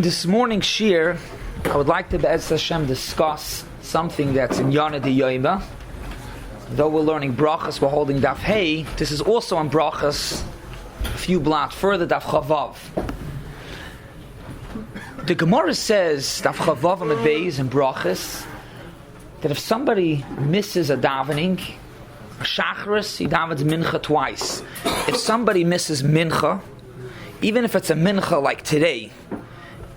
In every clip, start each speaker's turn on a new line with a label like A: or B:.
A: This morning's shir, I would like to Be'ez Hashem discuss something that's in Yonah de Yoima. Though we're learning brachas, we're holding Daf Hey. This is also on brachas, a few blocks further, Daf Chavav. The Gemara says, Daf Chavav and Beis and brachas, that if somebody misses a davening, a shachris, he davens mincha twice. If somebody misses mincha, even if it's a mincha like today,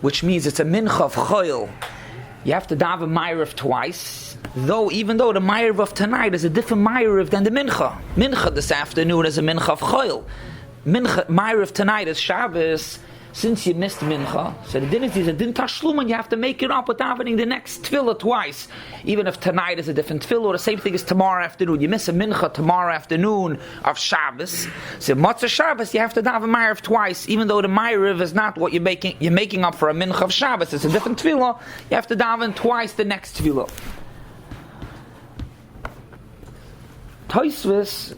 A: which means it's a mincha of choil, you have to daven ma'ariv twice. Even though the ma'ariv of tonight is a different ma'ariv than the mincha. Mincha this afternoon is a mincha of choil. Ma'ariv tonight is Shabbos. Since you missed mincha, so the din is a din tashlum, and you have to make it up with davening the next tefillah twice. Even if tonight is a different tefillah, or the same thing as tomorrow afternoon. You miss a mincha tomorrow afternoon of Shabbos. So Motzei Shabbos, you have to daven ma'ariv twice, even though the ma'ariv is not what you're making up for a mincha of Shabbos. It's a different tefillah. You have to daven twice the next tefillah. Tosfos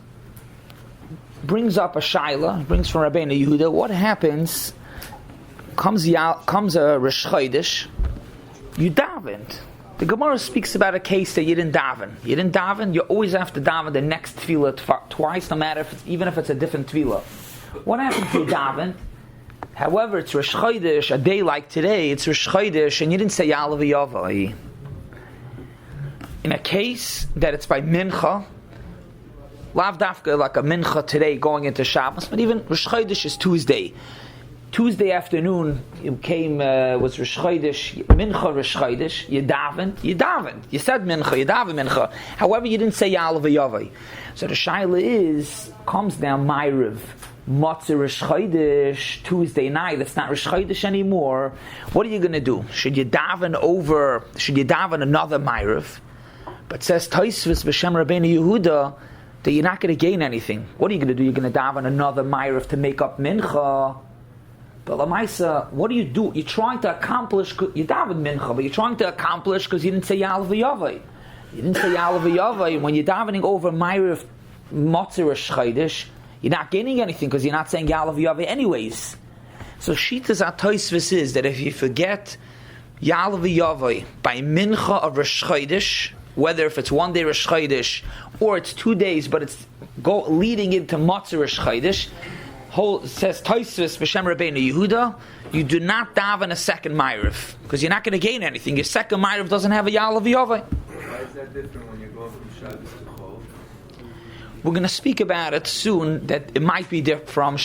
A: brings up a shaila, brings from Rabbeinu Yehuda. What happens? Comes a Rosh Chodesh, you davened. The Gemara speaks about a case that you didn't daven. You didn't daven, you always have to daven the next tefillah twice, no matter even if it's a different tefillah. What happens if you daven? However, it's Rosh Chodesh, a day like today, it's Rosh Chodesh, and you didn't say Yaaleh Veyovo. In a case that it's by mincha, lav dafka like a mincha today going into Shabbos, but even Rosh Chodesh is Tuesday. Tuesday afternoon was Rosh Chodesh, mincha Rosh Chodesh. You davened. You said mincha. You davened mincha. However, you didn't say Yaaleh Veyovo. So the shaila comes down ma'ariv, Motzei Rosh Chodesh, Tuesday night. It's not Rosh Chodesh anymore. What are you going to do? Should you daven another ma'ariv? But says Tosfos b'Shem Rabbeinu Yehuda that you're not going to gain anything. What are you going to do? You're going to daven another ma'ariv to make up mincha. But Lamaisa, what do? You're trying to accomplish, you daven mincha, but you're trying to accomplish because you didn't say Yaaleh Veyovo. You didn't say Yaaleh Veyovo, and when you're davening over ma'ariv Motzei Rosh Chodesh, you're not gaining anything because you're not saying Yaaleh Veyovo anyways. So Shitas Tosfos is that if you forget Yaaleh Veyovo by mincha of Rosh Chodesh, whether if it's one day Rosh Chodesh or it's 2 days, but it's leading into Motzei Rosh Chodesh, says Tosfos b'Shem Rabbeinu Yehuda, you do not daven a second ma'ariv because you're not going to gain anything. Your second ma'ariv doesn't have a Yaaleh Veyovo.
B: Why is that different when you're going from Shabbos to Chol?
A: We're going to speak about it soon. That it might be different from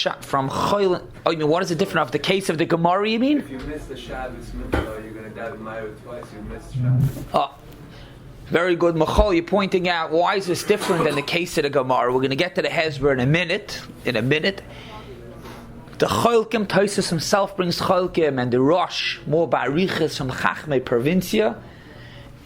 A: Chol. Oh, you mean what is it different of the case of the Gemara? You mean?
B: If you miss the Shabbos mitzvah, you're going to daven ma'ariv twice. You missed Shabbos.
A: Oh. Very good, Michal. You're pointing out why is this different than the case of the Gemara. We're going to get to the Hezbollah in a minute. The Cholkim, Tosfos himself brings Cholkim, and the Rosh, more Bariches from Chachmei Provincia,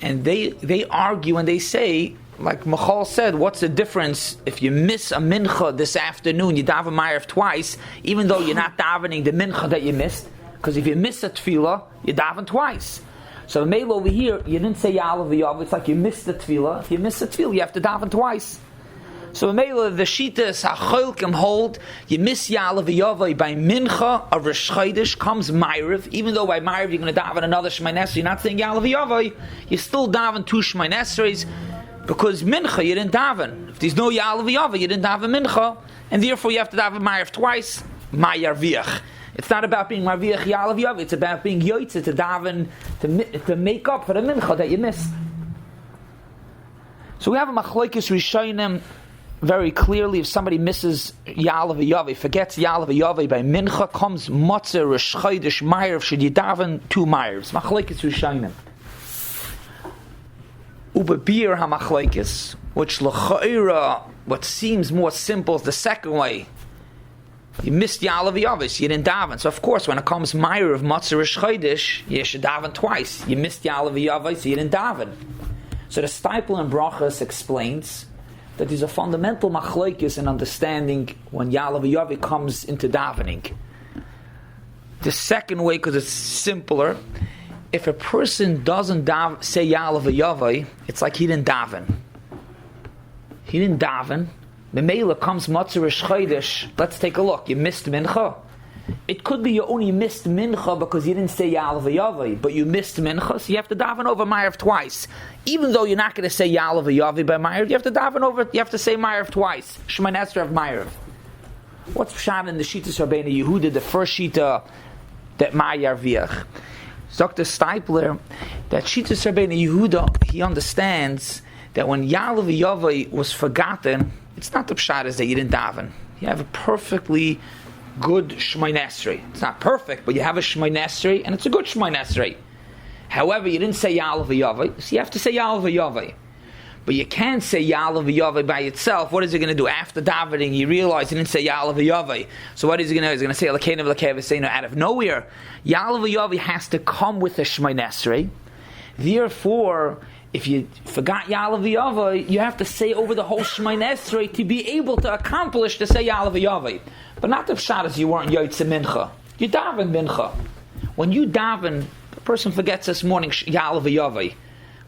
A: and they argue and they say, like Michal said, what's the difference if you miss a mincha this afternoon, you daven ma'ariv twice, even though you're not davening the mincha that you missed, because if you miss a tefillah, you daven twice. So maybe over here, you didn't say Yaaleh Veyovo, it's like you missed the tefillah. If you miss the tefillah, you have to daven twice. So maybe the Shitas HaCholkim hold, you miss Yaaleh Veyovo by mincha of Rosh Chodesh comes ma'ariv, even though by ma'ariv you're going to daven another Shemoneh Esrei, you're not saying Yaaleh Veyovo, you still daven 2 Shemoneh Esreis, because mincha you didn't daven. If there's no Yaaleh Veyovo, you didn't daven mincha, and therefore you have to daven ma'ariv twice, ma'yarviach. It's not about being marviach Yaaleh Veyovo, it's about being yotzei to daven, to make up for the mincha that you missed. So we have a machlokes rishonim very clearly. If somebody misses Yaaleh Veyovo, forgets Yaaleh Veyovo by mincha, comes Motzei Rosh Chodesh ma'ariv, should you daven 2 ma'arivs? Machlokes rishonim. Ubabir hamachlokes, which l'cha'ira, what seems more simple is the second way. You missed Yaaleh Veyovo, so you didn't daven. So of course, when it comes ma'ariv Motzei Rosh Chodesh, you should daven twice. You missed Yaaleh Veyovo, so you didn't daven. So the Steipler in Brachas explains that there's a fundamental machlokes in understanding when Yaaleh Veyovo comes into davening. The second way, because it's simpler, if a person doesn't say Yaaleh Veyovo, it's like he didn't daven. He didn't daven. Memela comes Motzei Rosh Chodesh. Let's take a look. You missed mincha. It could be you only missed mincha because you didn't say Yaaleh Veyovo, but you missed mincha, so you have to daven over Ma'ariv twice. Even though you're not going to say Yaaleh Veyovo by Ma'ariv, you have to daven over. You have to say Ma'ariv twice. Shemona Esrei of Ma'ariv. What's pshat in the Shitas Rabbeinu Yehuda, the first Shita that Ma'ar Yarviach? Dr. Stipler, that Shitas Rabbeinu Yehuda, he understands that when Yaaleh Veyovo was forgotten, it's not the pshat is that you didn't daven. You have a perfectly good Shemona Esrei. It's not perfect, but you have a Shemona Esrei, and it's a good Shemona Esrei. However, you didn't say Yaaleh Veyovo, so you have to say Yaaleh Veyovo. But you can't say Yaaleh Veyovo by itself. What is he going to do? After davening, you realize he didn't say Yaaleh Veyovo. So what is he going to do? He's going to say Elokeinu v'Elokeinu out of nowhere. Yaaleh Veyovo has to come with a Shemona Esrei. Therefore, if you forgot Yaaleh Veyovo, you have to say over the whole Shemona Esrei to be able to accomplish to say Yaaleh Veyovo. But not the pshat is you weren't Yotze Mincha. You daven Mincha. When you daven, the person forgets this morning Yaaleh Veyovo.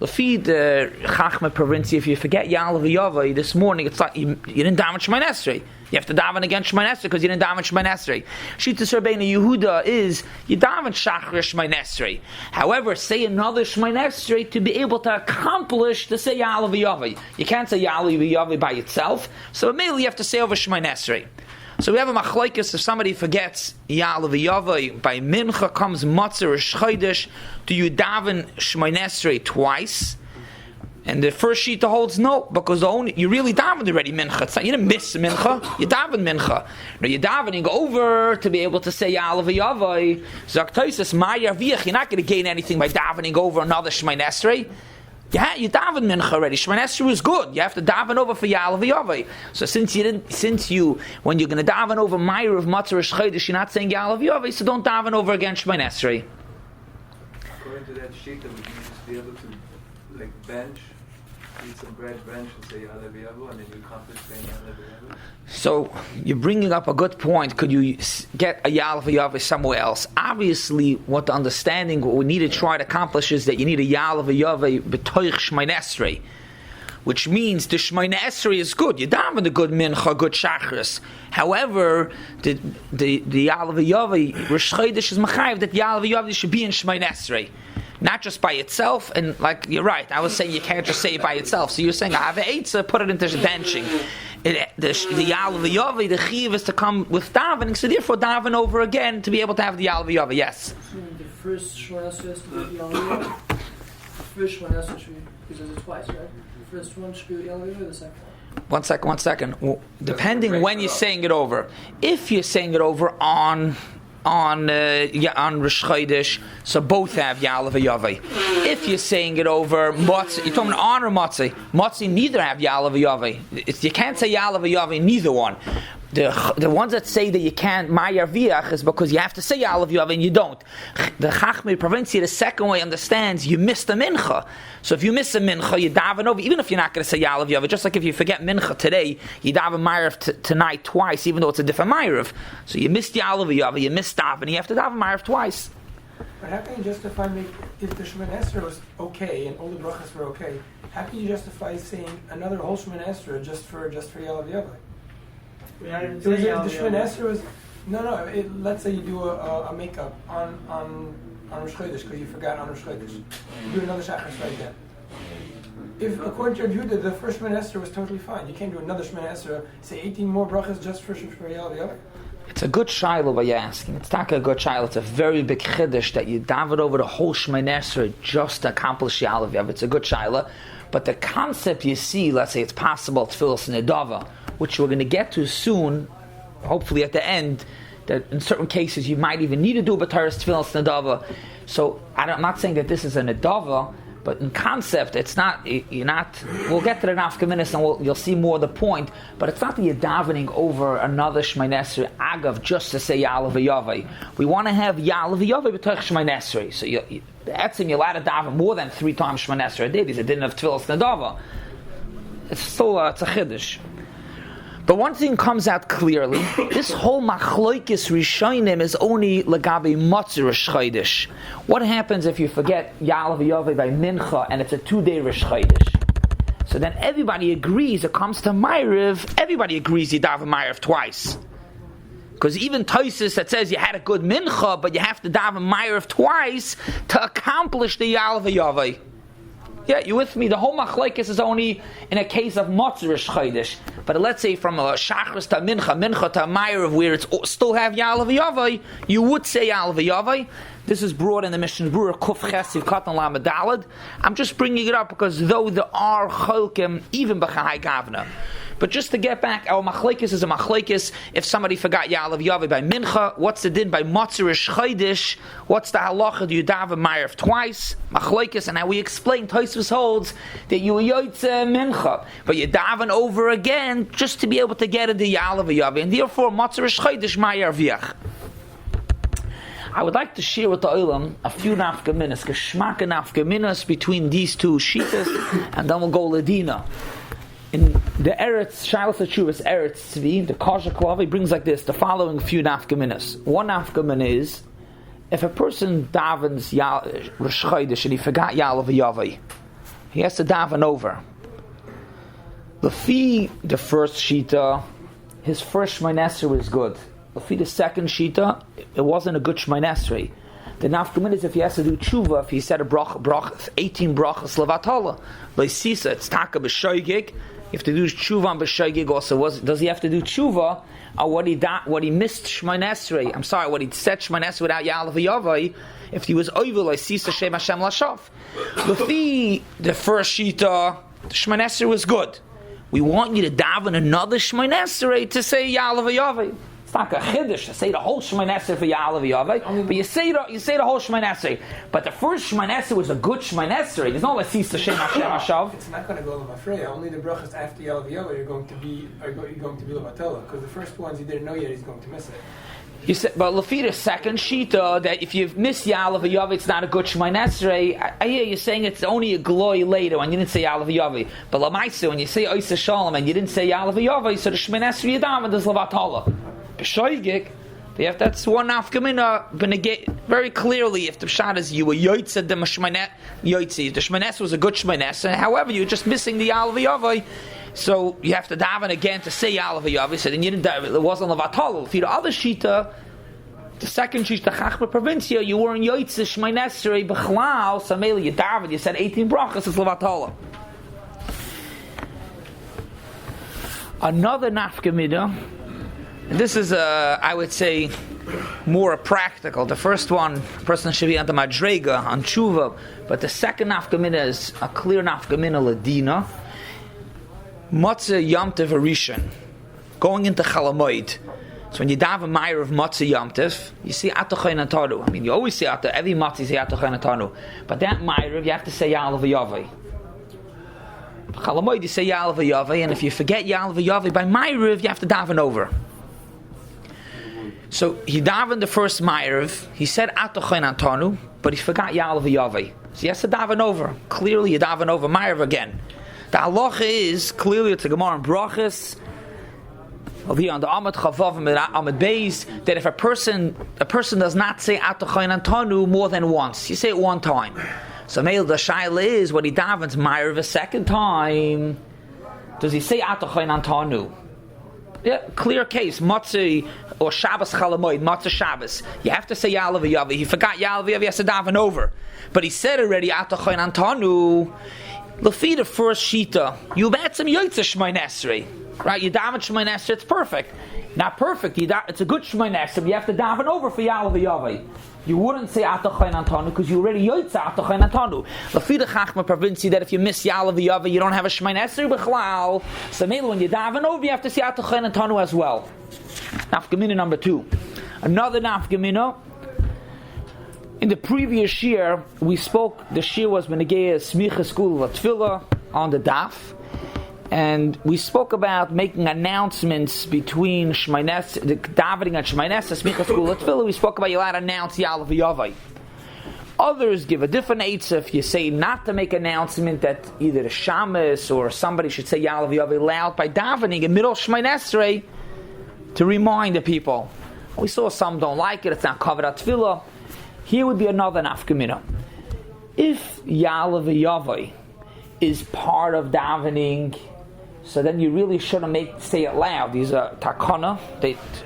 A: Lefi the Chachma Provincia, if you forget Yaaleh Veyovo this morning, it's like you didn't daven Shemona Esrei. You have to daven against Shemona Esrei because you didn't daven Shemona Esrei. Shitas Rabbeinu Yehuda is you daven Shachar Shemona Esrei. However, say another Shemona Esrei to be able to accomplish to say Yaaleh Veyovo. You can't say Yaaleh Veyovo by itself, so immediately you have to say over Shemona Esrei. So we have a machlokes if somebody forgets Yaaleh Veyovo by mincha comes matzah or chodesh, do you daven Shemona Esrei twice? And the first shita holds no, because you really davened already mincha. It's not, you didn't miss mincha, you davened mincha. Now you're davening over to be able to say Yaaleh Veyovo. Zaktoises Ma'ar Yarviach, you're not going to gain anything by davening over another Shemona Esrei. Yeah, you daven mincha already. Shemona Esrei is good. You have to daven over for Yaaleh Veyovo. So when you're going to daven over Ma'ariv of Matzah or Chodesh, you're not saying Yaaleh Veyovo, so don't daven over against Shemona Esrei.
B: According to that sheet, would you just be able to bench, eat some bread, bench, and say Yaaleh Veyovo, and then you accomplish saying Yaaleh Veyovo?
A: So you're bringing up a good point. Could you get a Yaaleh Veyovo somewhere else? Obviously, what we need to try to accomplish is that you need a Yaaleh Veyovo b'toich Shemona Esrei, which means the Shemona Esrei is good. You daven the good mincha, good shachris. However, the Yaaleh Veyovo Rosh Chodesh is machayev that Yaaleh Veyovo should be in Shemona Esrei. Not just by itself, and you're right, I was saying you can't just say it by itself. So you're saying, I have an eitzah, put it into benching. The Yaaleh Veyovo, the chiv is to come with davening, so therefore daven over again to be able to have the Yaaleh Veyovo, yes.
C: So the first Shemona Esrei has to be Yaaleh Veyovo. The first Shemona Esrei should be, because it's twice, right? The first one should be Yaaleh Veyovo, the second one.
A: One second. Well, depending when you're saying it over. If you're saying it over on Rosh Chodesh, so both have Yaaleh Veyovo. If you're saying it over Matzah, you're talking on or Matzah. Matzah neither have Yaaleh Veyovo. You can't say Yaaleh Veyovo, neither one. The ones that say that you can't Ma'ar Yarviach is because you have to say Yaaleh Veyovo and you don't. The Chachmei Provincia, the second way, understands you missed a mincha. So if you miss a mincha, you daven over, even if you're not going to say Yaaleh Veyovo. Just like if you forget mincha today, you daven Ma'ariv tonight twice, even though it's a different Ma'ariv. So you missed Yaaleh Veyovo, you missed daven, you have to daven Ma'ariv twice.
D: But how can you justify if the Shemona Esrei was okay and all the brachas were okay? How can you justify saying another whole Shemona Esrei just for Yaaleh Veyovo? The Shemona Esrei was let's say you do a makeup on Rosh Chodesh because you forgot on Rosh Chodesh. You do another shachris right then. If according to your view the first Shemona Esrei was totally fine, you can't do another Shemona Esrei, say 18 more brachas just for Yaaleh Veyovo.
A: It's a good shiloh what you're asking. It's not a good shiloh. It's a very big chiddush that you daven over the whole Shemona Esrei just to accomplish Yaaleh Veyovo. It's a good shiloh. But the concept you see, let's say it's possible Tefilah Nedava, which we're going to get to soon, hopefully at the end, that in certain cases you might even need to do a B'taras Tefilah Nedava. So I'm not saying that this is a Nedava, but in concept, it's not. You're not. We'll get to the nafka minutes and you'll see more of the point. But it's not that you're davening over another Shemona Esrei agav just to say Yaaleh Veyovo. We want to have Yaaleh Veyovo b'toich Shemona Esrei. So you're allowed to daven more than 3 times Shemona Esrei a day because it didn't have Tefilas Nedava. It's still it's a chiddush. But one thing comes out clearly: this whole machlokes rishonim is only legabe matzah Rosh Chodesh. What happens if you forget Yaaleh Veyovo by mincha and it's a 2-day Rosh Chodesh? So then everybody agrees. It comes to Ma'ariv. Everybody agrees you daven Ma'ariv twice. Because even Tosis that says you had a good mincha, but you have to daven Ma'ariv twice to accomplish the Yaaleh Veyovo. Yeah, you with me? The whole machlekes is only in a case of Motzerish Chodesh. But let's say from a Shachris to Mincha to Ma'ariv, where it's still have Yaaleh Veyovo, you would say Yaaleh Veyovo. This is brought in the Mishnah Berurah Kuf Chesiv Katan Lamed Daled. I'm just bringing it up because though there are cholkim even b'chai gavna. But just to get back, our machlekes is a machlekes. If somebody forgot Yaaleh Veyovo by Mincha, what's the din by Motzerish Chodesh? What's the halacha? Do you daven Ma'ariv twice? Machlekes, and how we explain, Tosfos holds that you yoytze Mincha, but you daven over again just to be able to get into Yaaleh Veyovo, and therefore Motzerish Chodesh Ma'ariv Viach. I would like to share with the Olam a few nafkaminas, geschmack nafkaminas between these two shitas, and then we'll go Ladina. In the Eretz, Shalos HaTshuvas Eretz Tzvi, the Kosher Klavi brings like this, the following few nafkaminas. One nafkamin is, if a person davens Rosh Chodesh and he forgot Yaaleh Veyovo, he has to daven over. Lefi, the first shita, his first Shemona Esrei was good. Lefi, the second shita, it wasn't a good Shemona Esrei. The nafkamin is if he has to do tshuva, if he said a brach 18 brachas levatala, leisisa, it's taka b'shoigig. You have to do tshuva on b'shoigig also. Does he have to do tshuva or what he missed Shemona Esrei? I'm sorry, what he said Shemona Esrei without Yaaleh Veyovo, if he was over leisisa shem Hashem lashav. Lefi, the first shita, the Shemona Esrei was good. We want you to daven another Shemona Esrei to say Yaaleh Veyovo. It's not a chiddush to say the whole Shemona Esrei for Yaaleh Veyovo, but you say the whole Shemona Esrei. But the first Shemona Esrei was a good Shemona Esrei. There's no L'sisa Shem Hashem Hashav.
D: It's not going to go l'mafreya. Only the brachas after Yaaleh Veyovo you're going to be l'vatala, because the first ones you didn't know yet he's going to miss it.
A: You said, but Lefi, the second shita, that if you've missed Yaaleh Veyovo, it's not a good Shemona Esrei. I hear you saying it's only a glory later when you didn't say Yaaleh Veyovo. But Lamaisa, when you say Oisa Shalom and you didn't say Yaaleh Veyovo, so the Shemona Esrei Yadam is l'vatala. B'shoigig, that's one nafkamina. Very clearly, if the pshat is you were yoytze the Shemona yoytze, the Shemona Esrei was a good Shemona Esrei. However, you're just missing the Yaaleh Veyovo, so you have to daven again to say Yaaleh Veyovo. So then you didn't daven. It wasn't levatala. If the other shita, the second shita chachma provincia, you were in yoytze Shemona Esrei b'chlal. So maybe you daven. You said 18 brachas. It's levatala. Another nafkamina. And this is, I would say, more practical. The first one, a person should be on the madrega, on tshuva, but the second nafkamina is a clear nafkamina ladina. Matzah Yom Tov Rishon, going into Chalamoid. So when you daven Ma'ariv Matzah Yom Tov, you say Atochayin Atanu. I mean, you always say every Matzah you say Atochayin Atanu. But that Ma'ariv, you have to say Yaaleh Veyovo. Chalamoid, you say Yaaleh Veyovo, and if you forget Yaaleh Veyovo by Ma'ariv, you have to daven over. So he davened the first Ma'ariv, he said Atochayin Atanu, but he forgot Yaaleh Veyovo. So he has to daven over. Clearly you daven over Ma'ariv again. The halacha is, clearly it's a Gemara in Brachas, over here on the Amud Chavav and Amud Beis, that if a person does not say Atochayin Atanu more than once, you say it one time. So maybe the shaila is, when he davens Ma'ariv a second time, does he say Atochayin Atanu? Yeah, clear case. Matzah or Shabbos Chalamoid, Matzah Shabbos. You have to say Yaaleh Veyovo. He forgot Yaaleh Veyovo, he has to daven over. But he said already Atochayin Atanu. Lefi, the first shita, you've had some yoytze Shemona Esrei, right? You daven Shemona Esrei, it's perfect. Not perfect. It's a good Shemona Esrei, but you have to daven over for Yaaleh Veyovo. You wouldn't say Atochayin Atanu because you already yoytze Atochayin Atanu. Lefi the Chachma Provinci that if you miss Yaaleh Veyovo, you don't have a Shemona Esrei b'chlal. So maybe when you daven over, you have to say Atochayin Atanu as well. Nafkamina number 2. Another nafkamina. In the previous year, we spoke. The shir was Benegei Smicha School of Tefilah on the daf, and we spoke about making announcements between the davening and Shemona Esrei, Smicha School of Tefilah. We spoke about you allowed to announce Yaaleh Veyovo. Others give a different eitzah if you say not to make an announcement that either the shamus or somebody should say Yaaleh Veyovo loud by davening in middle of Shemona Esrei to remind the people. We saw some don't like it. It's not covered at Tefilah. Here would be another nafkamina. If Yaaleh Veyovo is part of davening so then you really shouldn't say it loud. These are takana.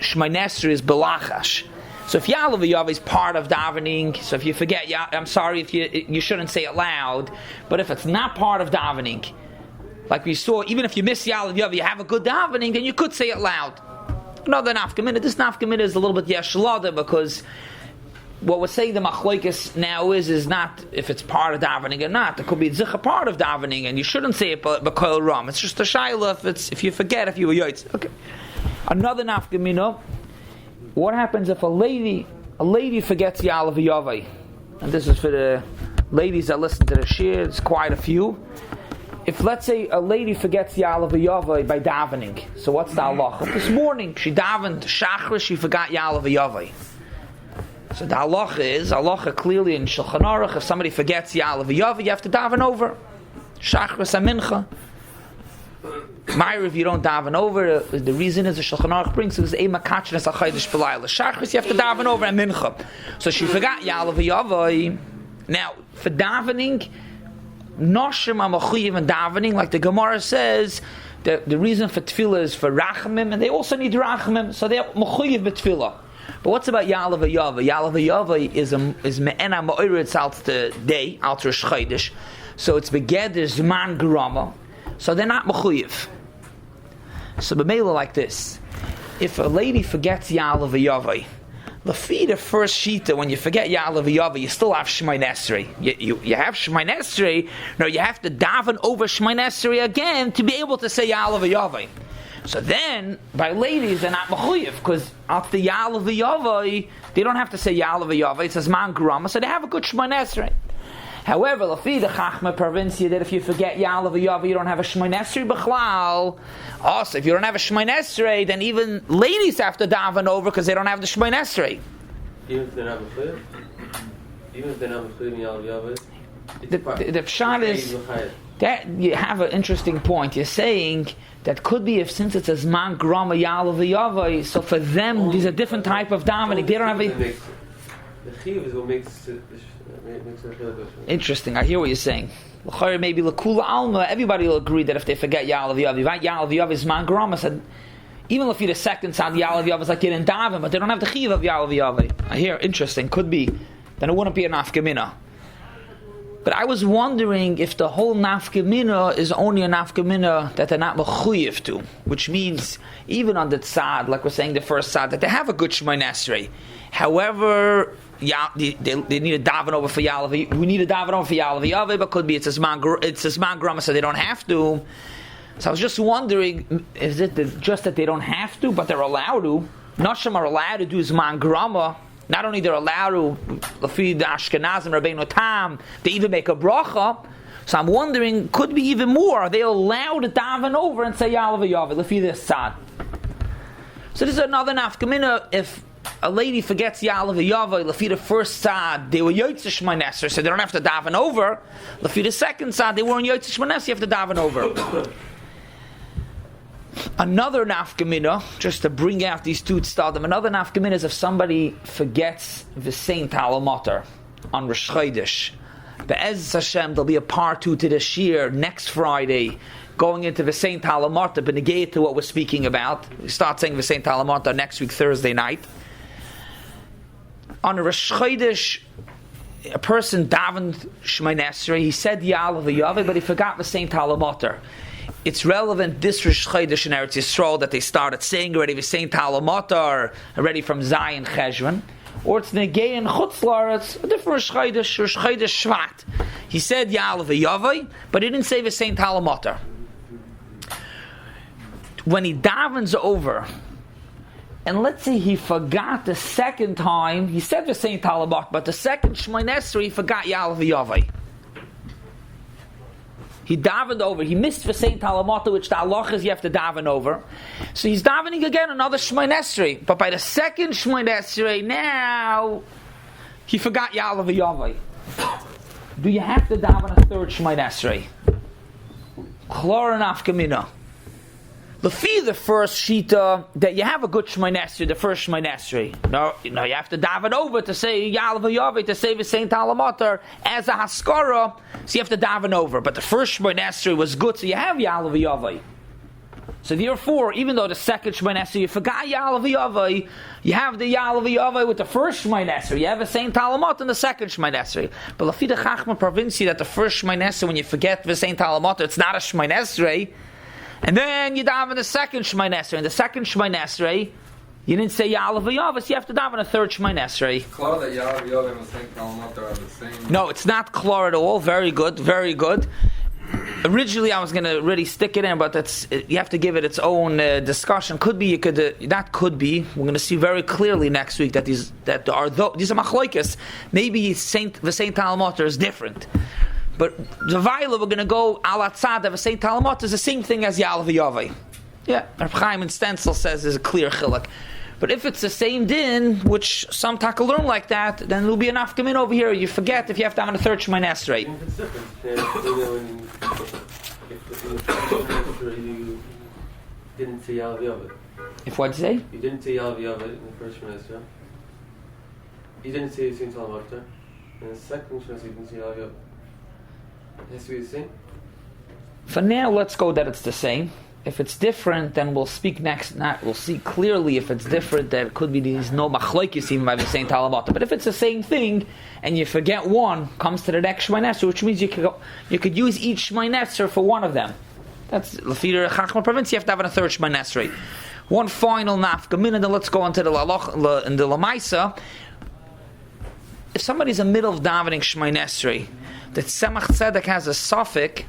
A: Shemona Esrei is belachash. So if Yaaleh Veyovo is part of davening, so if you forget, I'm sorry if you shouldn't say it loud. But if it's not part of davening, like we saw, even if you miss Yaaleh Veyovo, you have a good davening, then you could say it loud. Another nafkamina. This nafkamina is a little bit yeshlada, because what we're saying the machlokes now is not if it's part of davening or not. It could be a part of davening, and you shouldn't say it b'kol ram. It's just a shayla if you forget, if you were yoitz. Okay. Another nafkamina. What happens if a lady forgets Yaaleh Veyovo? And this is for the ladies that listen to the shir. It's quite a few. If, let's say, a lady forgets Yaaleh Veyovo by davening, so what's the halacha? This morning she davened shachris, she forgot Yaaleh Veyovo. So the halacha clearly in Shulchan Aruch, if somebody forgets Yaaleh Veyovo, you have to daven over shachris and mincha. If you don't daven over, the reason is the Shulchan Aruch brings is ema kachnas achaydish b'layla. Shachris you have to daven over and mincha. So she forgot Yaaleh Veyovo. Now for davening, noshim amachuyiv and davening, like the Gemara says, the reason for Tefilah is for rachamim, and they also need rachamim, so they're machuyiv b'Tefilah. But what's about Yaaleh Veyovo? Yaaleh Veyovo is me'ena ma'oritz out the day, out Rosh Chodesh, so it's begeder zman grama. So they're not mechuyev. So b'meila like this: if a lady forgets Yaaleh Veyovo, the first shita, when you forget Yaaleh Veyovo, you still have Shemona Esrei. You have Shemona Esrei. No, you have to daven over Shemona Esrei again to be able to say Yaaleh Veyovo. So then, by ladies, they're not mechuyev, because after Yaaleh Veyovo, they don't have to say Yaaleh Veyovo. It says man grama, so they have a good Shemona Esrei. However, Lafi the Chachma prevents you that if you forget Yaaleh Veyovo, you don't have a Shemona Esrei b'chlal. Also, if you don't have a Shemona Esrei, then even ladies have to daven over because they don't have the Shemona Esrei.
E: Even if they're not mechuyev? Even if they're not mechuyev in Yaaleh Veyovo?
A: The pshat is that you have an interesting point. You're saying that could be if since it says man grama Yaaleh Veyovo, so for them these are different type of davening. They don't have a.
E: The chiv is what makes it.
A: Interesting. I hear what you're saying. Maybe l'kula alma. Everybody will agree that if they forget Yaaleh Veyovo, right? Yaaleh Veyovo is man grama. Said even if you the second sound Yaaleh Veyovo is like you didn't daven, but they don't have the chiv of Yaaleh Veyovo. I hear. Interesting. Could be. Then it wouldn't be a nafkamina. But I was wondering if the whole nafkamina is only a nafkamina that they're not mechuyev to, which means even on the tzad, like we're saying the first tzad, that they have a good Shemona Esrei. However, they need a daven over for Yaaleh Veyovo. We need a daven over for Yaaleh Veyovo, but could be it's a man grama, so they don't have to. So I was just wondering, is it just that they don't have to, but they're allowed to? Nashim are allowed to do zman grama. Not only they're allowed to, Lafi the Ashkenazim, Rabbeinu Tam, they even make a bracha. So I'm wondering, could be even more. Are they allowed to daven over and say Yaaleh Veyovo, Lafi this tzad? So this is another nafkamina. If a lady forgets Yaaleh Veyovo, Lafi the first tzad, they were yotzei Shemona Esrei, so they don't have to daven over. Lafi the second tzad, they weren't yotzei Shemona Esrei, you have to daven over. Another nafkamina, just to bring out these two tzadim, another nafkamina is if somebody forgets the Saint Halamoter on Rosh Chodesh. Be'ez Hashem, there'll be a part 2 to this year next Friday, going into the Saint Halamoter, benegate to what we're speaking about. We start saying the Saint Halamoter next week, Thursday night. On Rosh Chodesh, a person davened Shemona Esrei, he said Yaaleh Veyovo, but he forgot the Saint Halamoter. It's relevant this Rosh Chodesh in Eretz Yisrael that they started saying already the Saint Halamoter already from Zion Cheshvan, or it's Negei in Chutz La'aretz, a different Rosh Chodesh Shvat. He said Yaaleh Veyovo, but he didn't say the Saint Halamoter. When he davens over, and let's say he forgot the second time, he said the Saint Halamoter, but the second Shemona Esrei he forgot Yaaleh Veyovo. He davened over. He missed the Saint Halamoter, which the halach is you have to daven over. So he's davening again another Shemona Esrei. But by the second Shemona Esrei, now he forgot Yaaleh Veyovo. Do you have to daven a third Shemona Esrei? Chlor nafkamina. Lefi the first shita that you have a good Shemona Esrei, the first Shemona Esrei. No, you have to daven over to say Yaaleh Veyovo, to say the Saint Halamoter as a haskara. So you have to daven over. But the first Shemona Esrei was good, so you have Yaaleh Veyovo. So therefore, even though the second Shemona Esrei you forgot Yaaleh Veyovo, you have the Yaaleh Veyovo with the first Shemona Esrei. You have the same Talamot in the second Shemona Esrei. But Lafi the Chachma Provinci that the first Shemona Esrei, when you forget the same Talamot, it's not a Shemona Esrei. And then you daven in the second Shemona Esrei. In the second Shemona Esrei, you didn't say Yaaleh Veyovo, so you have to daven a third Shemona Esrei.
F: Klar that Yaaleh Veyovo and the same Talamot are the same.
A: No, it's not klar at all. Very good, very good. Originally, I was going to really stick it in, but you have to give it its own discussion. Could be, that could be. We're going to see very clearly next week that these are machloikes. Maybe the Saint Talamot is different. But the Veyovo, we're going to go ala tzad of a Saint Talamot is the same thing as Yaaleh Veyovo. Yeah, Reb Chaim in Stencil says is a clear chiluk. But if it's the same din, which some taka learn like that, then there'll be enough come in over here. You forget if you have to have a third Shemona Esrei.
E: If it's different, you didn't say Yaaleh Veyovo.
A: If what you say?
E: You didn't say Yaaleh Veyovo in the first Shemona Esrei. You didn't say the same Talamot. In the second Shemona Esrei, you didn't say Yaaleh Veyovo. It has to be the same.
A: For now, let's go that it's the same. If it's different, then we'll speak next. We'll see clearly if it's different. There could be these no machloikis even by the same talamot. But if it's the same thing and you forget one, comes to the next Shemona Esrei, which means you could use each Shemona Esrei for one of them. That's Lefira Chachma Province. You have to have a third Shemona Esrei. One final nafka minute, then let's go into the Lalach in the Lamaisa. If somebody's in the middle of davening Shemona Esrei, that Tzemach Tzedek has a suffix.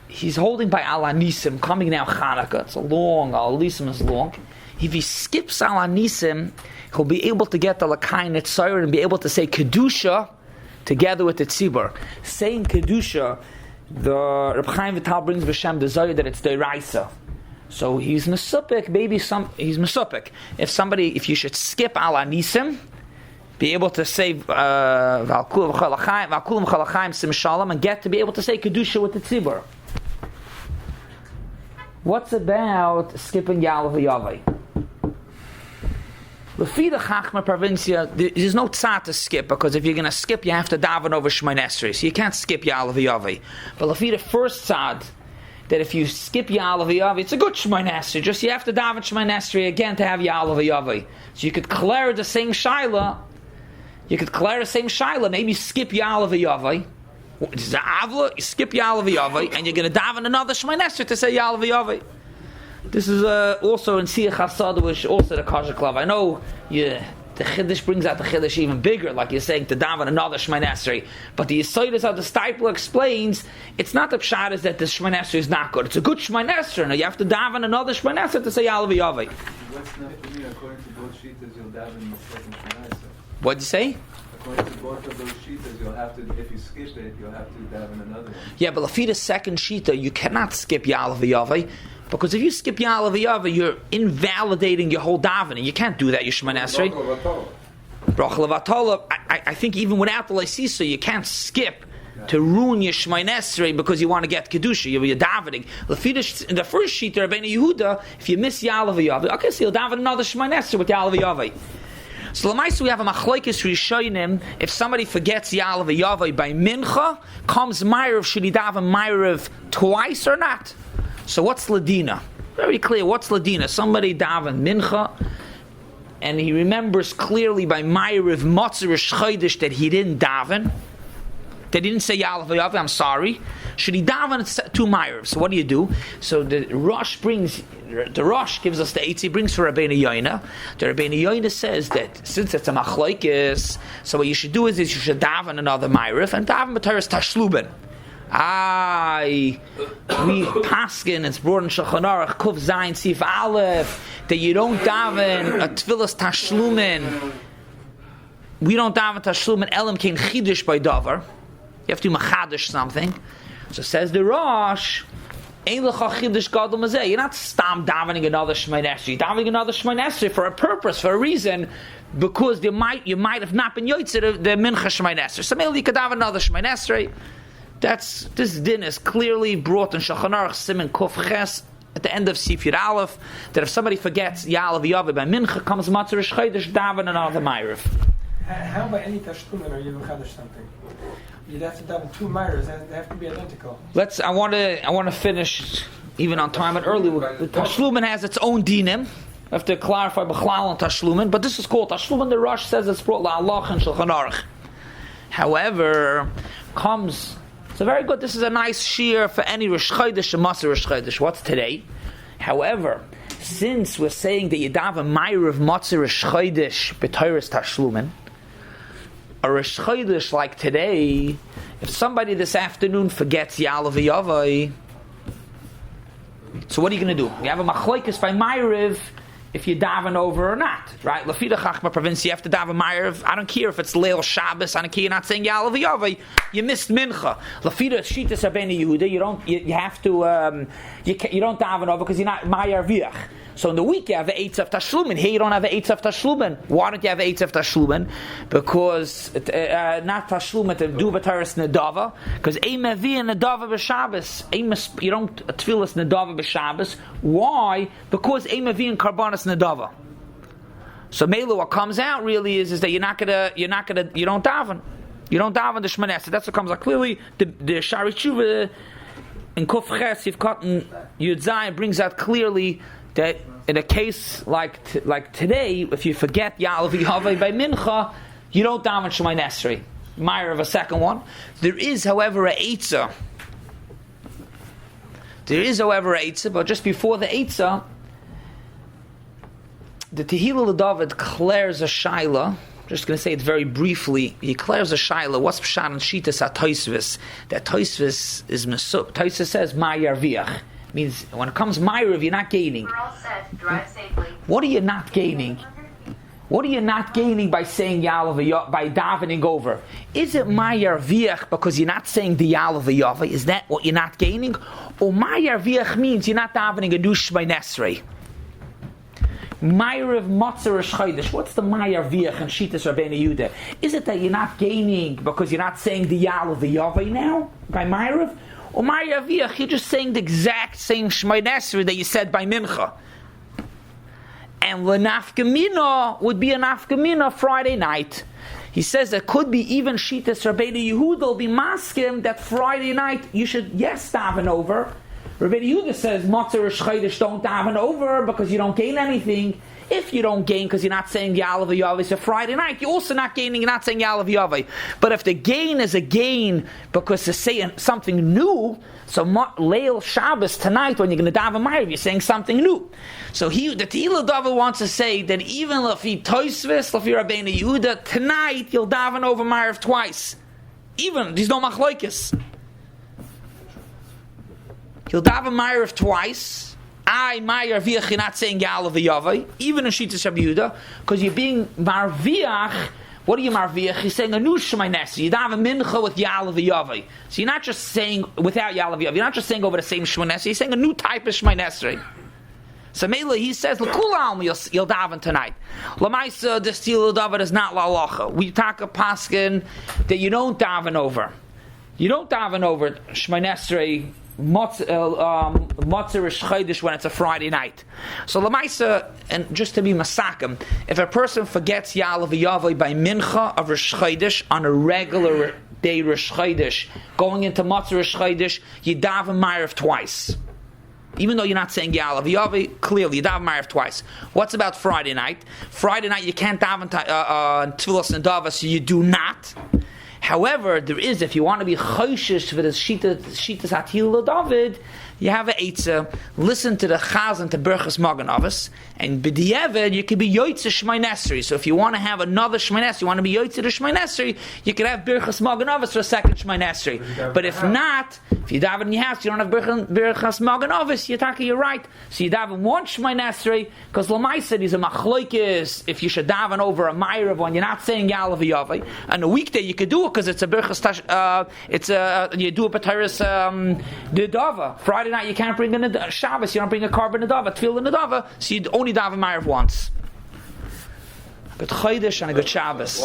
A: He's holding by Al Anisim, coming now Chanukah. It's a long, Al Anisim is long. If he skips Al Anisim, he'll be able to get the Lakai Netzair and be able to say Kedusha together with the Tzibur. Saying Kedusha, the Reb Chaim Vital brings B'Shem the Zohar that it's Deiraisa. So he's Mesupik, he's Mesupik. If you should skip Al Anisim, be able to say Valkulam Chalachaim Sim Shalom and get to be able to say Kedusha with the Tzibur. What's about skipping Yaaleh Veyovo? Lefi the Chachma Provincia, there's no tzad to skip, because if you're going to skip, you have to daven over Shemona Esrei, so you can't skip Yaaleh Veyovo. But Lefi the first tzad, that if you skip Yaaleh Veyovo, it's a good Shemona Esrei, just you have to daven Shemona Esrei again to have Yaaleh Veyovo. So you could clear the same shaila, maybe skip Yaaleh Veyovo. It's an avla, you skip Yaaleh Veyovo, and you're going to daven another Shemona Esrei to say Yaaleh Veyovo. This is also in Siyach Hasad, which also the Kasha Klav. I know the Chiddush brings out the Chiddush even bigger, like you're saying to daven another Shemona Esrei. But the Yisodis how the Stipler explains, it's not the pshat is that the Shemona Esrei is not good. It's a good Shemona Esrei. Now you have to daven another Shemona Esrei to say Yaaleh Veyovo.
B: What's not for me, according to both Shitas, you'll daven the second Shemona Esrei.
A: What'd you say?
B: According to both of those Shitas, you'll have to, if you skip it, you'll have to daven another one.
A: Yeah, but Lafi the second Shita, you cannot skip Yaaleh Veyovo, because if you skip Yaaleh Veyovo, you're invalidating your whole davening. You can't do that, your Shemona Esrei. Bracha Levatala. I think even without the Leisisa, you can't skip to ruin your Shemona Esrei because you want to get Kedusha, you're davening. In the first Shita, Rabbeinu Yehuda, if you miss Yaaleh Veyovo, okay, so you'll daven another Shemona Esrei with Yaaleh Veyovo. So Lamaisa we have a machlokes rishonim. If somebody forgets Yaaleh Veyovo by mincha, comes Ma'ariv, should he daven Ma'ariv twice or not? So what's Ladina? Very clear. What's Ladina? Somebody daven mincha, and he remembers clearly by Ma'ariv Matzah Chodesh that he didn't daven. That he didn't say Yaaleh Veyovo. I'm sorry. Should he daven two Ma'ariv? So what do you do? So the Rosh gives us the eitz. He brings for Rabbeinu Yoina. The Rabbeinu Yoina says that since it's a machlokes, so what you should do is you should daven another Ma'ariv and daven b'teres tashluben. We paskin, it's brought in Shulchan Aruch Kuf Zayin Sif Aleph, that you don't daven a tefillas tashlumen. We don't daven tashlumen elam kein chidush by davar. You have to machadish something. So says the Rosh, you're not stam davening another Shemona Esrei. You're davening another Shemona Esrei for a purpose, for a reason, because you might have not been yotzei the mincha Shemona Esrei. So maybe you could have another Shemona Esrei. This din is clearly brought in Shulchan Aruch Siman Kuf Ches at the end of Sifir Aleph, that if somebody forgets Yaaleh Veyovo by mincha, comes Matzah Chodesh, daven another Ma'ariv.
D: How by any tashlumin are you mechadish something? You'd have to daven two Ma'ariv. They have to be identical.
A: I want to finish even on time and early. The Tashlumin has its own dinim. I have to clarify B'chlal and Tashlumin, but this is called Tashlumin. The Rosh says it's brought la'alach and Shulchan Aruch. However, it's a very good. This is a nice shir for any Rosh Chodesh and Maser Rosh Chodesh. What's today? However, since we're saying that Yedav a Ma'ariv Maser Rosh Chodesh b'Torah's Tashlumin, a Rosh Chodesh like today, if somebody this afternoon forgets Yaaleh Veyovo, so what are you going to do? You have a machlokes by Ma'ariv if you daven over or not, right? Lafida Chachma province, you have to daven Ma'ariv. I don't care if it's Leil Shabbos. I don't care. You're not saying Yaaleh Veyovo. You missed Mincha. Lafida Shitas Rabbeinu Yehuda. You have to. You don't daven over because you're not Ma'ariv. So in the week you have the Eitz of Tashlumin. Here you don't have the Eitz of Tashlumin. Why don't you have the Eitz of Tashlumin? Because not Tashlumin to do b'taras nedava. Because ein mevi nedava b'Shabbos. You don't tefillas nedava b'Shabbos. Why? Because ein mevi and karbanas nedava. So Mela, what comes out really is that you don't daven. You don't daven the Shemona Esrei. That's what comes out clearly. The Shari Tshuva in Kuf Ches Yivkatan Yud Zayin brings out clearly that in a case like today, if you forget Yaaleh Veyovo by Mincha, you don't daven Shemona Esrei. Meyer of a second one. There is, however, a Eitzah. But just before the Eitzah, the Tefilah David declares a Shaila. Just going to say it very briefly. He declares a Shaila. What's Pshat and Shitas HaTosfos? That Tosfos is Mesub. Tosfos says Ma Yarviach. Means when it comes Ma'ariv, you're not gaining.
G: We're all set. Drive safely.
A: What are you not gaining? What are you not gaining by saying Yaaleh Veyovo, by davening over? Is it Ma'ar Viach because you're not saying the Yaaleh Veyovo? Is that what you're not gaining? Or Ma'ar Viach means you're not davening a new Shemona Esrei? Ma'ariv Matzah Rosh Chodesh. What's the Ma'ar Viach and Shitas Rabbeinu Yehuda? Is it that you're not gaining because you're not saying the Yaaleh Veyovo now by Ma'ariv? Or Ma'ar Viach, you're just saying the exact same Shemona Esrei that you said by Mincha. And l'nafkamina would be a nafkamina Friday night. He says there could be even Shitas Rabbeinu Yehuda will be maskim that Friday night you should daven over. Rabbeinu Yehuda says Matzah Rosh Chodesh don't daven over because you don't gain anything. If you don't gain because you're not saying Yaaleh Veyovo, so Friday night you're also not gaining, you're not saying Yaaleh Veyovo. But if the gain is a gain because they're saying something new, so Leil Shabbos tonight when you're going to daven Ma'ariv, you're saying something new. So the Tefilah David wants to say that even Lafi Tosfos, Lafi Rabbeinu Yehuda, tonight you'll daven over Ma'ariv twice. Even there's no machlokes. You'll daven Ma'ariv twice. Ma'ar Viach, you're not saying Yaaleh Veyovo, even in Shitas Rabbi Yehuda, because you're being Marviach. What are you Marviach? You're saying a new Shemona Esrei. You daven Mincha with Yaaleh Veyovo. So you're not just saying without Yaaleh Veyovo. You're not just saying over the same Shemona Esrei. You're saying a new type of Shemona Esrei. So Mela, he says, L'kulam you'll daven tonight. L'maisa, the Tefilah David is not la'alacha. We talk a paskin that you don't daven over. You don't daven over Shemona Esrei. Matzah Rosh Chodesh when it's a Friday night. So Lamaisa, and just to be masakim, if a person forgets Yaaleh Veyovo by Mincha of Rosh Chodesh on a regular day Rosh Chodesh, going into Matzah Rosh Chodesh, you daven Ma'ariv twice. Even though you're not saying Yaaleh Veyovo, clearly you daven Ma'ariv twice. What's about Friday night? Friday night you can't daven Tefilas Nedava, so you do not. However, there is, if you want to be choishish for the Shitas HaTefilah David, you have an Eitzah, listen to the Chazan to Berchas Magen Avos, and b'diavad you could be Yotzei Shemona Esrei. So if you want to have another Shemona Esrei, you want to be Yotzei to Shemona Esrei, you could have Berchas Magen Avos for a second Shemona Esrei. But if not, if you daven in your house, you don't have Berchas Magen Avos, you're right. So you daven one Shemona Esrei, because Lamaisa is a machlokes if you should daven over a Ma'ariv when you're not saying Yaaleh Veyovo. And a weekday you could do it because it's a Berchas, you do a b'taras Nedava. Friday night you can't bring a Shabbos, you don't bring a carbon Nedava, Tefilah Nedava, so you only daven Ma'ariv once. A good Chodesh and a good Shabbos.